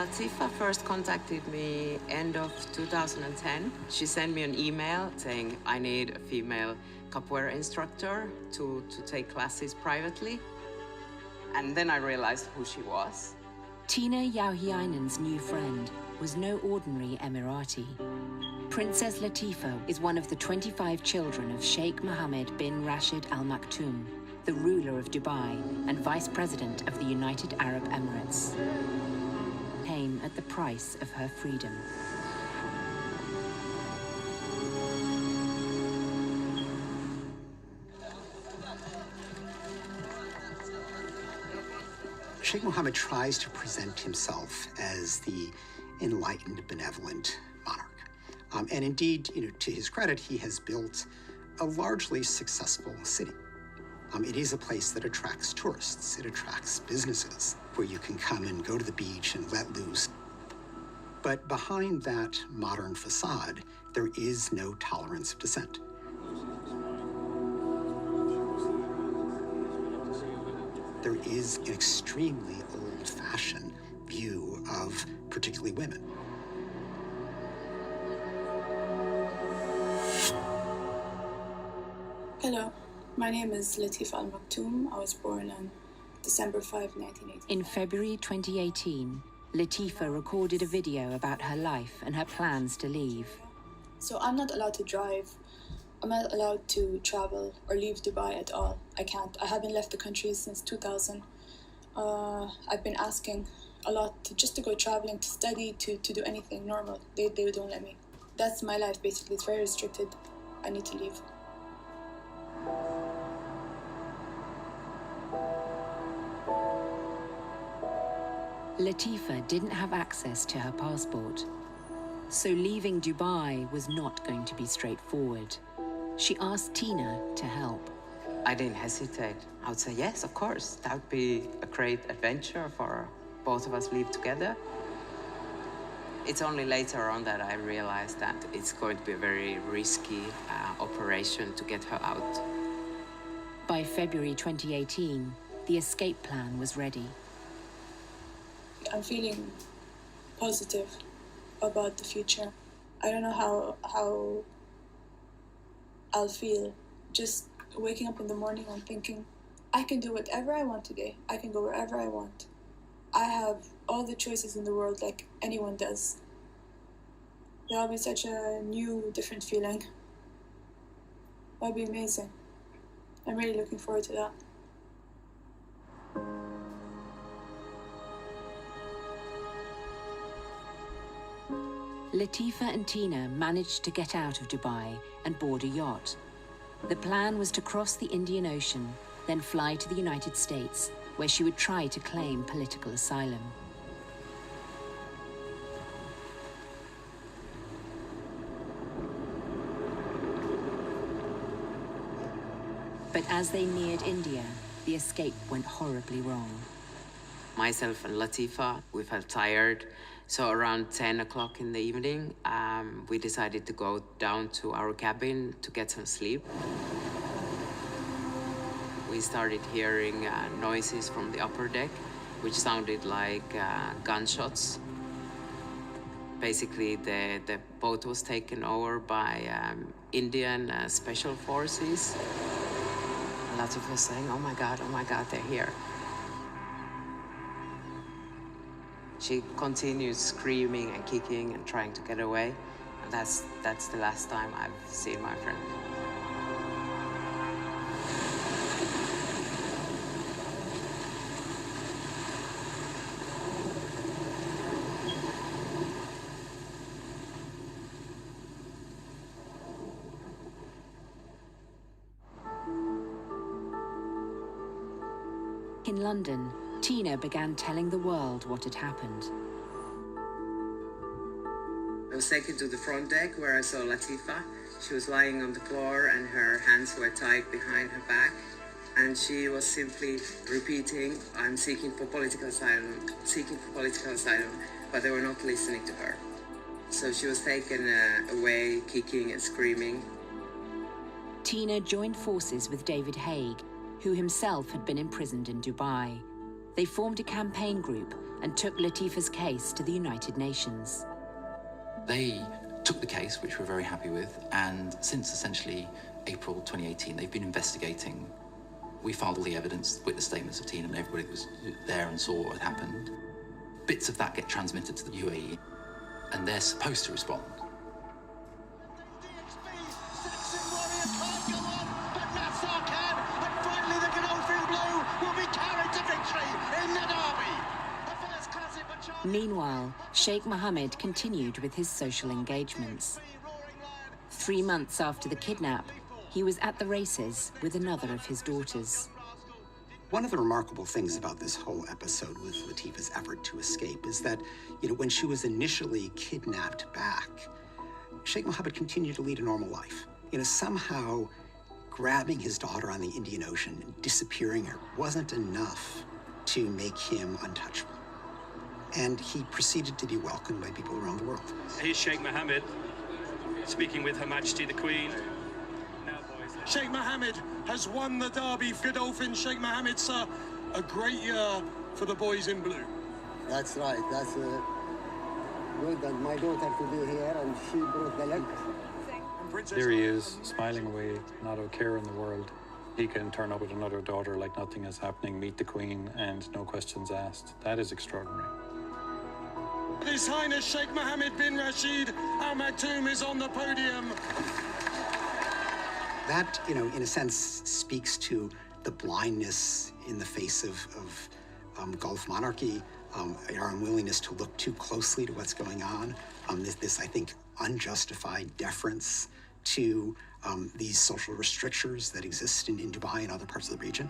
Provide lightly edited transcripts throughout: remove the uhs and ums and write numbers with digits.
Latifa first contacted me end of 2010. She sent me an email saying I need a female capoeira instructor to take classes privately. And then I realized who she was. Tiina Yauhiainen's new friend was no ordinary Emirati. Princess Latifa is one of the 25 children of Sheikh Mohammed bin Rashid Al Maktoum, the ruler of Dubai and vice president of the United Arab Emirates. Came at the price of her freedom. Sheikh Mohammed tries to present himself as the enlightened, benevolent monarch. And indeed, to his credit, he has built a largely successful city. It is a place that attracts tourists. It attracts businesses where you can come and go to the beach and let loose. But behind that modern facade, there is no tolerance of dissent. There is an extremely old-fashioned view of particularly women. Hello, my name is Latifa Al Maktoum. I was born on December 5, 1980. In February 2018, Latifa recorded a video about her life and her plans to leave. So I'm not allowed to drive. I'm not allowed to travel or leave Dubai at all. I can't. I haven't left the country since 2000. I've been asking a lot just to go traveling, to study, to do anything normal. They don't let me. That's my life, basically. It's very restricted. I need to leave. Latifa didn't have access to her passport, so leaving Dubai was not going to be straightforward. She asked Tiina to help. I didn't hesitate. I would say, yes, of course. That would be a great adventure for both of us live together. It's only later on that I realized that it's going to be a very risky operation to get her out. By February 2018, the escape plan was ready. I'm feeling positive about the future. I don't know how I'll feel just waking up in the morning and thinking, I can do whatever I want today. I can go wherever I want. I have all the choices in the world like anyone does. That'll be such a new, different feeling. That'll be amazing. I'm really looking forward to that. Latifa and Tiina managed to get out of Dubai and board a yacht. The plan was to cross the Indian Ocean, then fly to the United States, where she would try to claim political asylum. But as they neared India, the escape went horribly wrong. Myself and Latifa, we felt tired. So around 10 o'clock in the evening, we decided to go down to our cabin to get some sleep. We started hearing noises from the upper deck, which sounded like gunshots. Basically, the boat was taken over by Indian special forces. Latifa was saying, oh my God, they're here. She continued screaming and kicking and trying to get away. And that's the last time I've seen my friend. In London, Tiina began telling the world what had happened. I was taken to the front deck where I saw Latifa. She was lying on the floor and her hands were tied behind her back. And she was simply repeating, I'm seeking for political asylum, but they were not listening to her. So she was taken away, kicking and screaming. Tiina joined forces with David Haig, who himself had been imprisoned in Dubai. they formed a campaign group and took Latifa's case to the United Nations. They took the case, which we're very happy with, and since essentially April 2018, they've been investigating. We filed all the evidence, witness statements of Tiina, and everybody was there and saw what had happened. Bits of that get transmitted to the UAE, and they're supposed to respond. Meanwhile, Sheikh Mohammed continued with his social engagements. 3 months after the kidnap, he was at the races with another of his daughters. One of the remarkable things about this whole episode with Latifa's effort to escape is that, when she was initially kidnapped back, Sheikh Mohammed continued to lead a normal life. Somehow grabbing his daughter on the Indian Ocean and disappearing her wasn't enough to make him untouchable. And he proceeded to be welcomed by people around the world. Here's Sheikh Mohammed speaking with Her Majesty the Queen. Sheikh Mohammed has won the derby. Godolphin, Sheikh Mohammed, sir, a great year for the boys in blue. That's right. That's good that my daughter could be here and she brought the luck. There he is, smiling away, not a care in the world. He can turn up with another daughter like nothing is happening, meet the Queen, and no questions asked. That is extraordinary. His Highness Sheikh Mohammed bin Rashid Al Maktoum is on the podium. That, in a sense, speaks to the blindness in the face of Gulf monarchy, our unwillingness to look too closely to what's going on, this, I think, unjustified deference to these social restrictions that exist in Dubai and other parts of the region.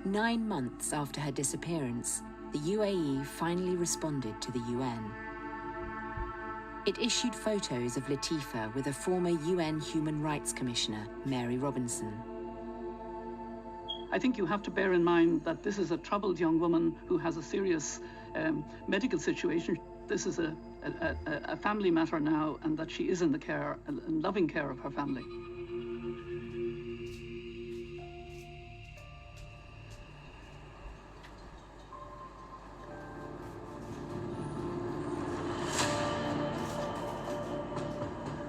9 months after her disappearance, the UAE finally responded to the UN. It issued photos of Latifa with a former UN Human Rights Commissioner, Mary Robinson. I think you have to bear in mind that this is a troubled young woman who has a serious medical situation. This is a family matter now, and that she is in the care and loving care of her family.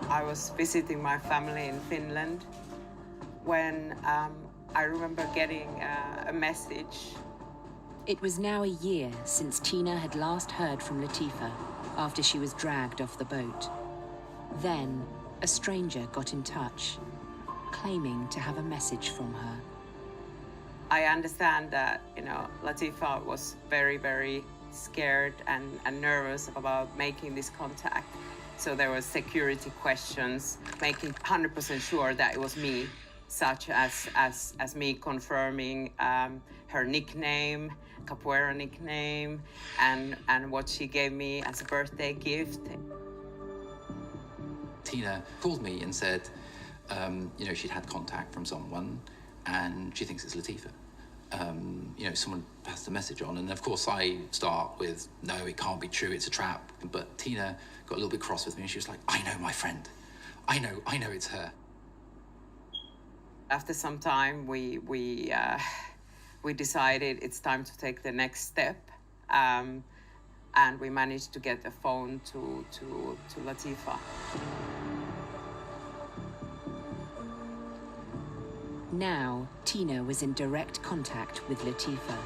I was visiting my family in Finland when I remember getting a message. It was now a year since Tiina had last heard from Latifa after she was dragged off the boat. Then, a stranger got in touch, claiming to have a message from her. I understand that, Latifa was very, very scared and nervous about making this contact. So there were security questions, making 100% sure that it was me, such as me confirming her nickname, Capoeira nickname, and what she gave me as a birthday gift. Tiina called me and said, she'd had contact from someone and she thinks it's Latifa. Someone passed a message on, and of course I start with, no, it can't be true, it's a trap. But Tiina got a little bit cross with me and she was like, I know my friend. I know it's her. After some time, we decided it's time to take the next step, and we managed to get a phone to Latifa. Now, Tiina was in direct contact with Latifa.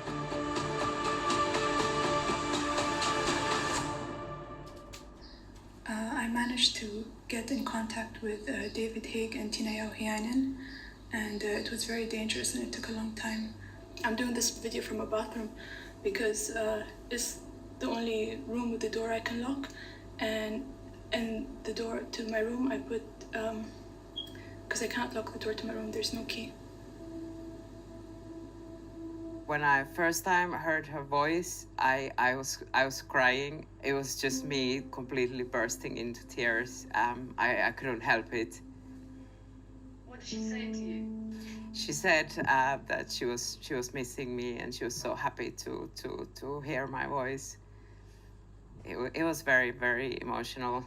I managed to get in contact with David Haig and Tiina Yohiainen, and it was very dangerous and it took a long time. I'm doing this video from a bathroom because it's the only room with the door I can lock, and the door to my room I put, because I can't lock the door to my room, there's no key. When I first time heard her voice, I was crying. It was just me completely bursting into tears. I couldn't help it. What did she say to you? She said that she was missing me and she was so happy to hear my voice. It was very, very emotional.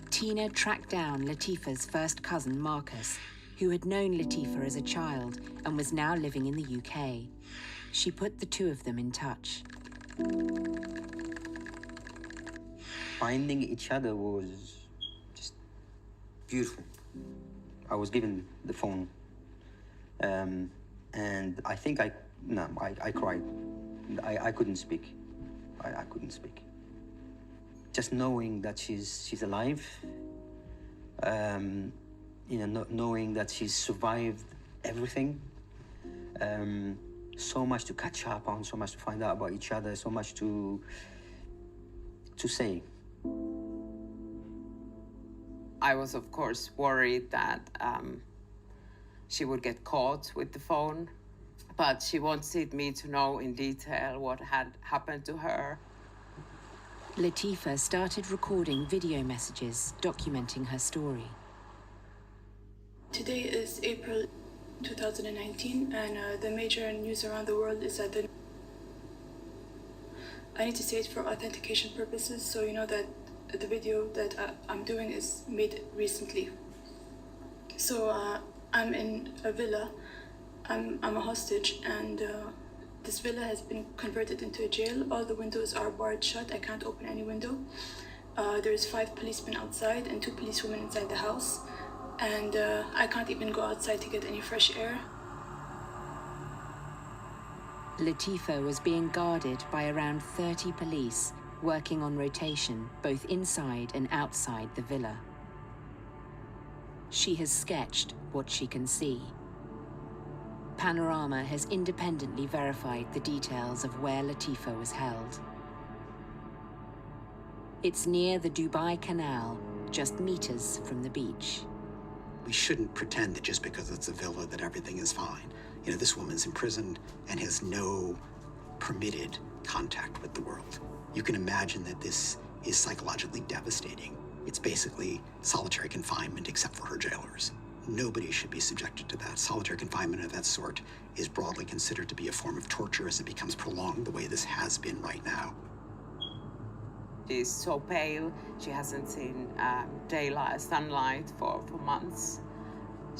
Tiina tracked down Latifa's first cousin, Marcus, who had known Latifa as a child and was now living in the UK. She put the two of them in touch. Finding each other was just beautiful. I was given the phone, and I think I cried. I couldn't speak. I couldn't speak. Just knowing that she's alive, knowing that she's survived everything, so much to catch up on, so much to find out about each other, so much to say. I was, of course, worried that she would get caught with the phone, but she wanted me to know in detail what had happened to her. Latifa started recording video messages documenting her story. Today is April 2019, and the major news around the world is that I need to say it for authentication purposes, so you know that the video that I'm doing is made recently. So I'm in a villa. I'm a hostage, and this villa has been converted into a jail. All the windows are barred shut. I can't open any window. There's 5 policemen outside and 2 policewomen inside the house, and I can't even go outside to get any fresh air. Latifa was being guarded by around 30 police working on rotation both inside and outside the villa. She has sketched what she can see. Panorama has independently verified the details of where Latifa was held. It's near the Dubai Canal, just meters from the beach. We shouldn't pretend that just because it's a villa that everything is fine. You know, this woman's imprisoned and has no permitted contact with the world. You can imagine that this is psychologically devastating. It's basically solitary confinement except for her jailers. Nobody should be subjected to that. Solitary confinement of that sort is broadly considered to be a form of torture as it becomes prolonged the way this has been right now. She's so pale. She hasn't seen daylight, sunlight for months.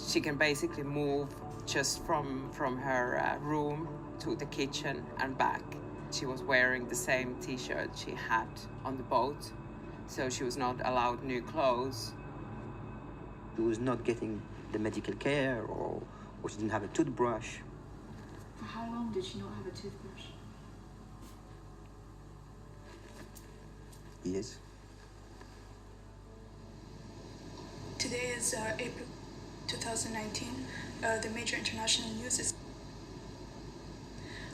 She can basically move just from her room to the kitchen and back. She was wearing the same t-shirt she had on the boat, so she was not allowed new clothes. She was not getting the medical care, or she didn't have a toothbrush. For how long did she not have a toothbrush? Yes. Today is April 2019. The major international news is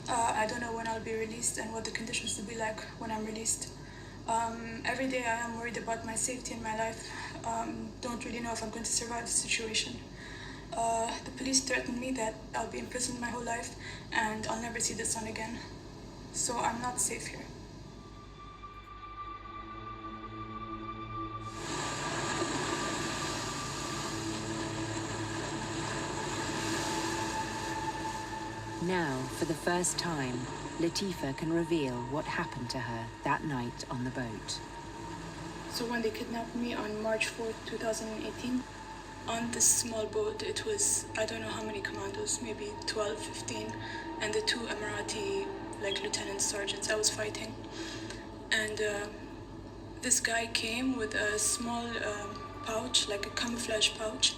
I don't know when I'll be released and what the conditions will be like when I'm released. Every day I am worried about my safety and my life. Don't really know if I'm going to survive the situation. The police threatened me that I'll be in prison my whole life and I'll never see the sun again. So I'm not safe here. Now, for the first time, Latifa can reveal what happened to her that night on the boat. So when they kidnapped me on March 4th, 2018, on this small boat, it was, I don't know how many commandos, maybe 12, 15, and the 2 Emirati, lieutenant sergeants I was fighting. And this guy came with a small pouch, like a camouflage pouch,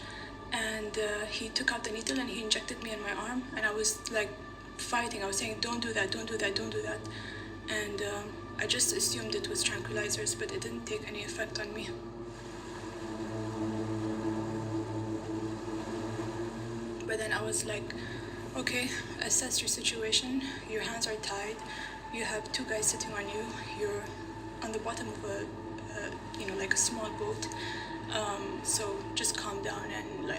and he took out the needle and he injected me in my arm, and I was fighting. I was saying, don't do that, don't do that, don't do that. And I just assumed it was tranquilizers, but it didn't take any effect on me. But then I was like, okay, assess your situation. Your hands are tied. You have 2 guys sitting on you. You're on the bottom of a small boat. So just calm down and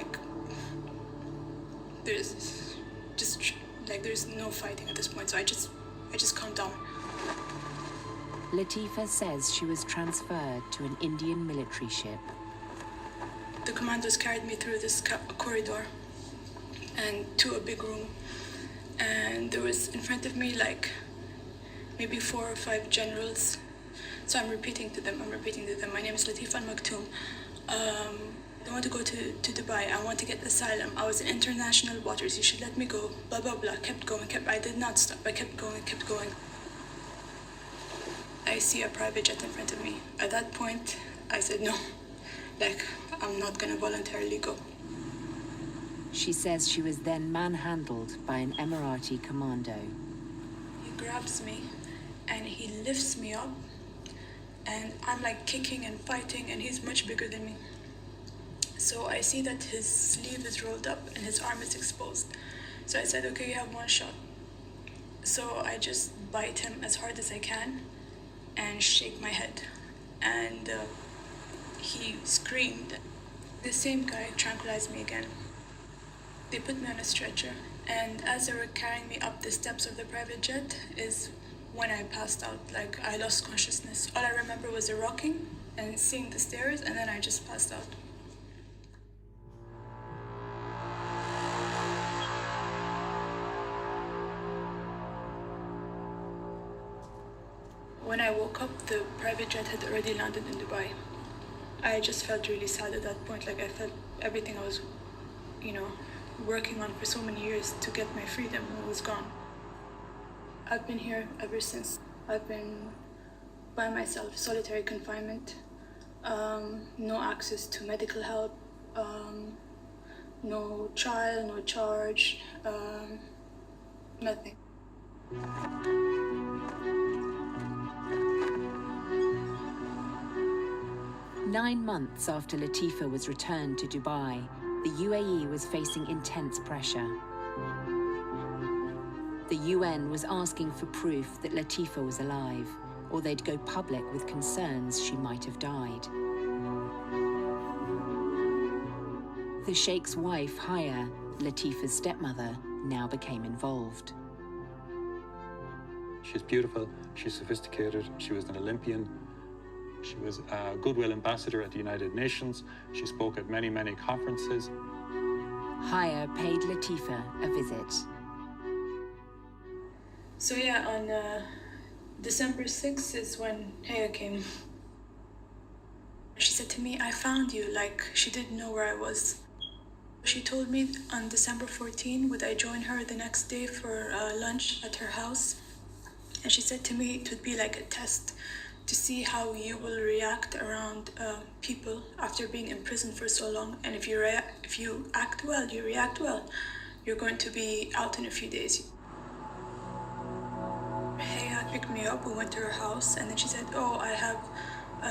there's no fighting at this point. So I just calmed down. Latifa says she was transferred to an Indian military ship. The commandos carried me through this corridor and to a big room. And there was in front of me maybe 4 or 5 generals. So I'm repeating to them, my name is Latifa Maktoum. The want to go to Dubai. I want to get asylum. I was in international waters. You should let me go. Blah, blah, blah. Kept going. I did not stop. I kept going. I see a private jet in front of me. At that point, I said no. I'm not going to voluntarily go. She says she was then manhandled by an Emirati commando. He grabs me and he lifts me up, and I'm kicking and fighting, and he's much bigger than me. So I see that his sleeve is rolled up and his arm is exposed. So I said, okay, you have one shot. So I just bite him as hard as I can and shake my head. And he screamed. The same guy tranquilized me again. They put me on a stretcher, and as they were carrying me up the steps of the private jet is when I passed out. I lost consciousness. All I remember was the rocking and seeing the stairs, and then I just passed out. When I woke up, the private jet had already landed in Dubai. I just felt really sad at that point. I felt everything I was, working on for so many years to get my freedom was gone. I've been here ever since. I've been by myself, solitary confinement, no access to medical help, no trial, no charge, nothing. Nine months after Latifa was returned to Dubai, the UAE was facing intense pressure. The UN was asking for proof that Latifa was alive, or they'd go public with concerns she might have died. The Sheikh's wife, Haya, Latifa's stepmother, now became involved. She's beautiful, she's sophisticated, she was an Olympian. She was a goodwill ambassador at the United Nations. She spoke at many, many conferences. Haya paid Latifa a visit. So on December 6th is when Haya came. She said to me, I found you, she didn't know where I was. She told me on December 14, would I join her the next day for lunch at her house? And she said to me it would be like a test to see how you will react around people after being in prison for so long. And if you act well, you react well, you're going to be out in a few days. Haya picked me up, we went to her house, and then she said, oh, I have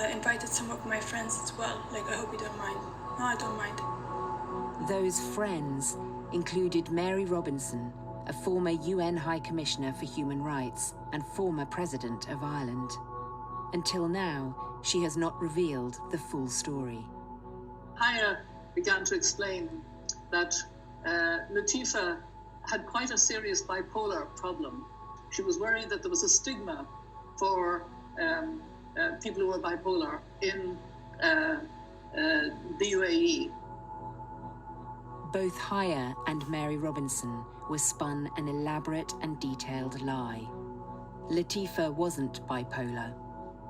invited some of my friends as well. I hope you don't mind. No, I don't mind. Those friends included Mary Robinson, a former UN High Commissioner for Human Rights and former President of Ireland. Until now, she has not revealed the full story. Haya began to explain that Latifa had quite a serious bipolar problem. She was worried that there was a stigma for people who were bipolar in the UAE. Both Haya and Mary Robinson were spun an elaborate and detailed lie. Latifa wasn't bipolar,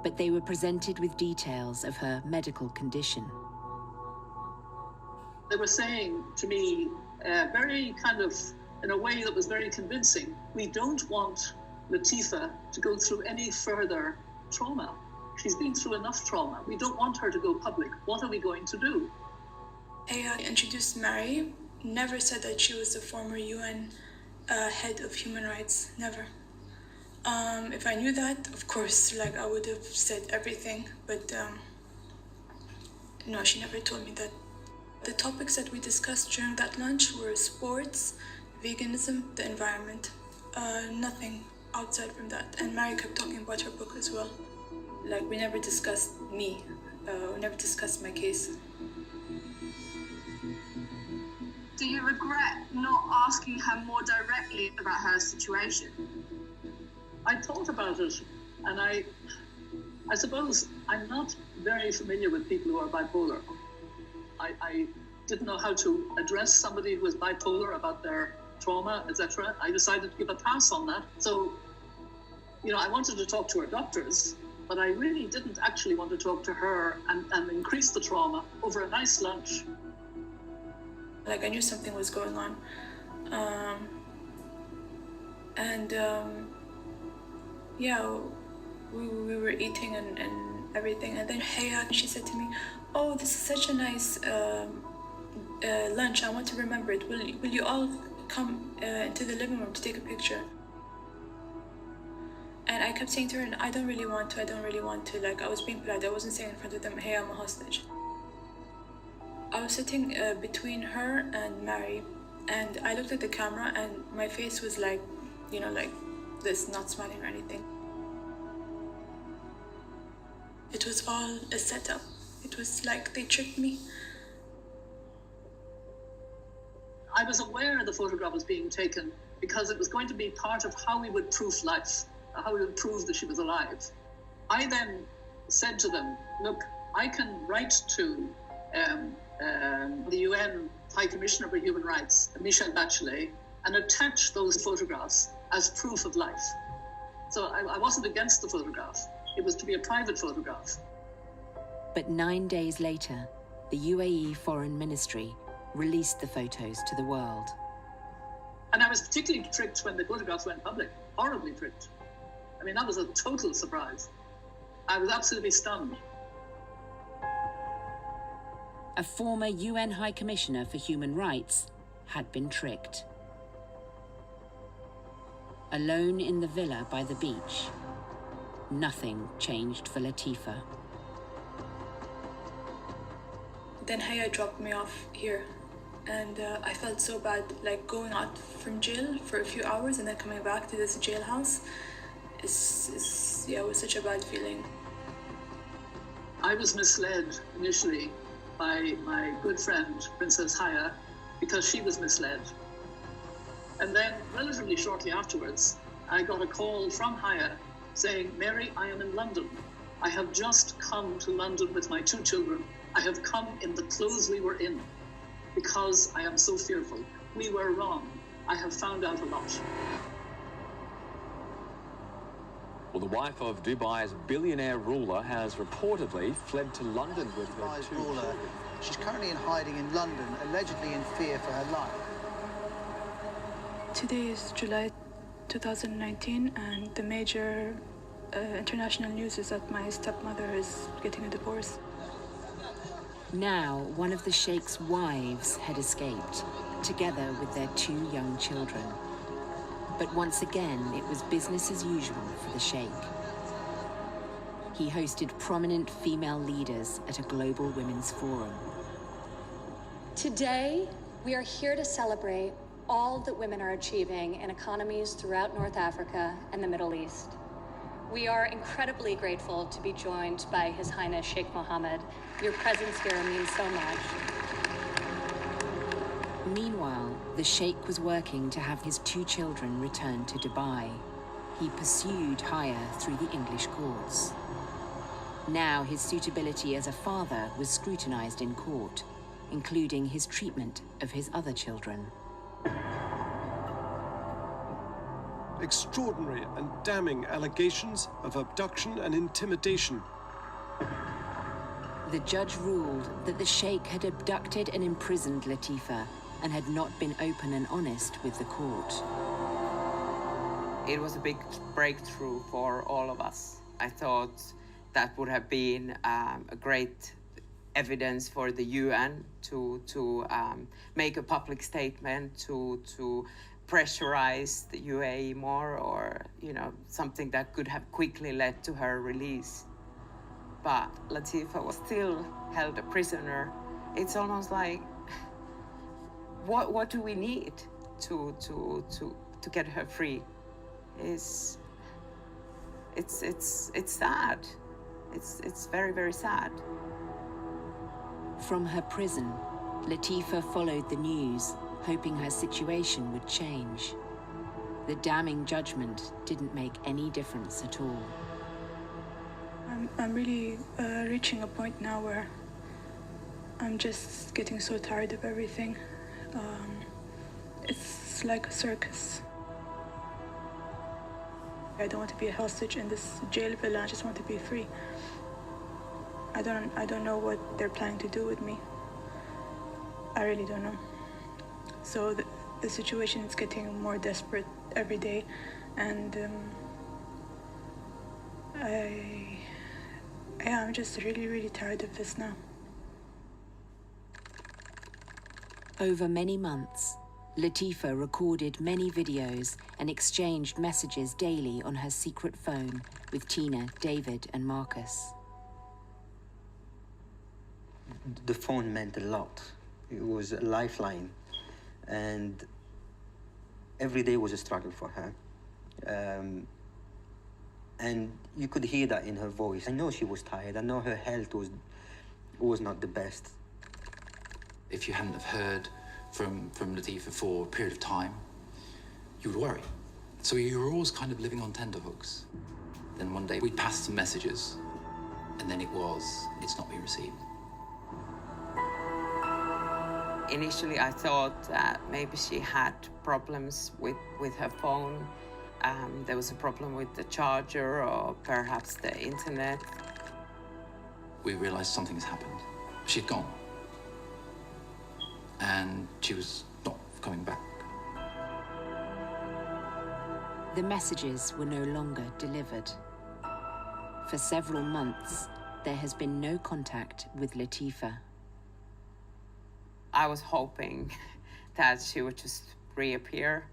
but they were presented with details of her medical condition. They were saying to me, very in a way that was very convincing, we don't want Latifa to go through any further trauma. She's been through enough trauma. We don't want her to go public. What are we going to do? I introduced Mary, never said that she was a former UN head of human rights, never. If I knew that, of course, I would have said everything, but no, she never told me that. The topics that we discussed during that lunch were sports, veganism, the environment, nothing outside from that. And Mary kept talking about her book as well. We never discussed me, we never discussed my case. Do you regret not asking her more directly about her situation? I thought about it, and I suppose I'm not very familiar with people who are bipolar. I didn't know how to address somebody who was bipolar about their trauma, etc. I decided to give a pass on that. So, I wanted to talk to her doctors, but I really didn't actually want to talk to her and increase the trauma over a nice lunch Like, I knew something was going on. Yeah, we were eating and everything, and then Haya, she said to me, "Oh, this is such a nice lunch. I want to remember it. Will you all come into the living room to take a picture?" And I kept saying to her, "I don't really want to. Like, I was being polite. I wasn't saying in front of them, 'Hey, I'm a hostage.'" I was sitting between her and Mary, and I looked at the camera, and my face was like, like this, not smiling or anything. It was all a setup. It was like they tricked me. I was aware the photograph was being taken because it was going to be part of how we would prove life, how we would prove that she was alive. I then said to them, "Look, I can write to the UN High Commissioner for Human Rights, Michelle Bachelet, and attach those photographs as proof of life." So I wasn't against the photograph. It was to be a private photograph. But 9 days later, the UAE Foreign Ministry released the photos to the world. And I was particularly tricked when the photographs went public. Horribly tricked. I mean, that was a total surprise. I was absolutely stunned. A former UN High Commissioner for Human Rights had been tricked. Alone in the villa by the beach, nothing changed for Latifa. Then Haya dropped me off here, and I felt so bad, like going out from jail for a few hours and then coming back to this jailhouse. It was such a bad feeling. I was misled initially by my good friend, Princess Haya, because she was misled. And then, relatively shortly afterwards, I got a call from Haya saying, "Mary, I am in London. I have just come to London with my 2 children. I have come in the clothes we were in because I am so fearful. We were wrong. I have found out a lot." Well, the wife of Dubai's billionaire ruler has reportedly fled to London with her 2 children. She's currently in hiding in London, allegedly in fear for her life. Today is July 2019, and the major international news is that my stepmother is getting a divorce. Now, one of the Sheikh's wives had escaped, together with their 2 young children. But once again, it was business as usual for the Sheikh. He hosted prominent female leaders at a global women's forum. Today, we are here to celebrate all that women are achieving in economies throughout North Africa and the Middle East. We are incredibly grateful to be joined by His Highness Sheikh Mohammed. Your presence here means so much. Meanwhile, the Sheikh was working to have his 2 children returned to Dubai. He pursued Haya through the English courts. Now his suitability as a father was scrutinized in court, including his treatment of his other children. Extraordinary and damning allegations of abduction and intimidation. The judge ruled that the Sheikh had abducted and imprisoned Latifa and had not been open and honest with the court. It was a big breakthrough for all of us. I thought that would have been a great evidence for the UN to make a public statement, to pressurize the UAE more, or something that could have quickly led to her release. But Latifa was still held a prisoner. It's almost like, what do we need to get her free? It's sad. It's very, very sad. From her prison, Latifa followed the news, hoping her situation would change. The damning judgment didn't make any difference at all. I'm really reaching a point now where I'm just getting so tired of everything. It's like a circus. I don't want to be a hostage in this jail villa. I just want to be free. I don't know what they're planning to do with me. I really don't know. So the situation is getting more desperate every day, and I'm just really, really tired of this now. Over many months, Latifa recorded many videos and exchanged messages daily on her secret phone with Tiina, David, and Marcus. The phone meant a lot. It was a lifeline, and every day was a struggle for her. And you could hear that in her voice. I know she was tired. I know her health was not the best. If you hadn't have heard from Latifa for a period of time, you would worry. So you were always kind of living on tenterhooks. Then one day we'd pass some messages, and then it's not been received. Initially, I thought that maybe she had problems with her phone. There was a problem with the charger or perhaps the internet. We realized something has happened. She'd gone. And she was not coming back. The messages were no longer delivered. For several months, there has been no contact with Latifa. I was hoping that she would just reappear.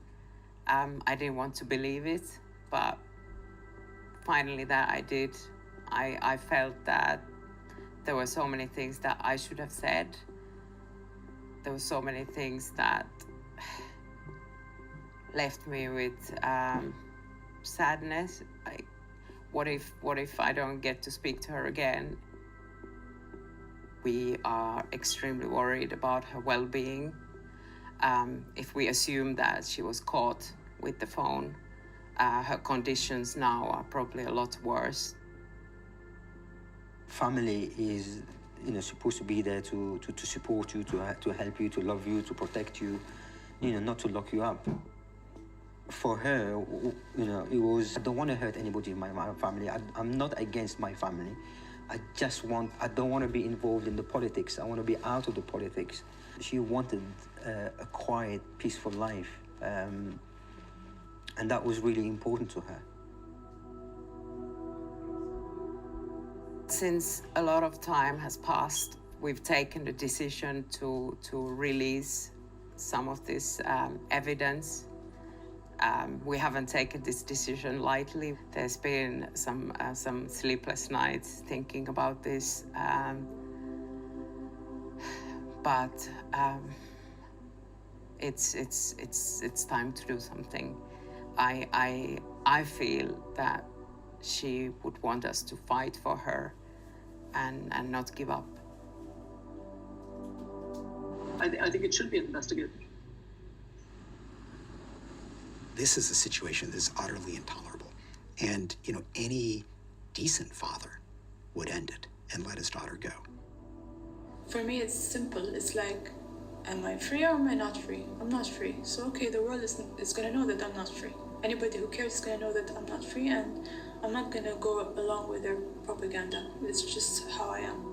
I didn't want to believe it, but finally that I did. I felt that there were so many things that I should have said. There were so many things that left me with sadness. Like, what if I don't get to speak to her again? We are extremely worried about her well-being. If we assume that she was caught with the phone, her conditions now are probably a lot worse. Family is, supposed to be there to support you, to help you, to love you, to protect you, not to lock you up. For her, it was, I don't want to hurt anybody in my family. I'm not against my family. I don't want to be involved in the politics. I want to be out of the politics. She wanted a quiet, peaceful life. And that was really important to her. Since a lot of time has passed, we've taken the decision to release some of this evidence. We haven't taken this decision lightly. There's been some sleepless nights thinking about this, but it's time to do something. I feel that she would want us to fight for her and not give up. I think it should be investigated. This is a situation that is utterly intolerable. And, any decent father would end it and let his daughter go. For me, it's simple. It's like, am I free or am I not free? I'm not free. So, okay, the world is going to know that I'm not free. Anybody who cares is going to know that I'm not free, and I'm not going to go along with their propaganda. It's just how I am.